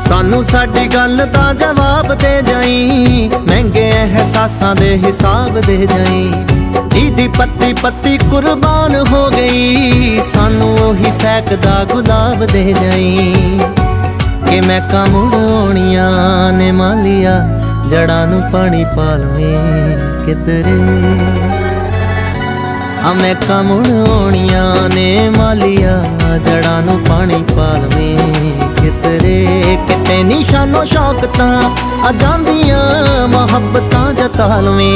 ਸਾਨੂੰ ਸਾਡੀ ਗੱਲ ਦਾ ਜਵਾਬ ਦੇ ਜਾਈ, ਮਹਿੰਗੇ ਅਹਿਸਾਸਾਂ ਦੇ ਹਿਸਾਬ ਦੇ ਜਾਈ। ਜਿਹਦੀ ਪੱਤੀ ਪੱਤੀ ਕੁਰਬਾਨ ਹੋ ਗਈ, ਸਾਨੂੰ ਉਹੀ ਸਹਿਕਦਾ ਗੁਲਾਬ ਦੇ ਜਾਈ। ਕਿ ਮੈਂ ਮੁੜ ਆਉਣੀਆਂ ਨੇ ਮਾਲੀਆ, ਜੜਾਂ ਨੂੰ ਪਾਣੀ ਪਾ ਲਵੇਂ ਕਿਧਰੇ। ਮੈਂ ਮੁੜ ਆਉਣੀਆਂ ਨੇ ਮਾਲੀਆ, ਜੜਾਂ ਨੂੰ ਪਾਣੀ ਪਾ ਲਵੇਂ ਕਿਧਰੇ। ਕਿਤੇ ਨਿਸ਼ਾਨੋ ਸ਼ੌਕ ਤਾਂ ਆ ਜਾਂਦੀਆਂ ਮੁਹੱਬਤਾਂ ਜਤਾ ਲਵੇਂ।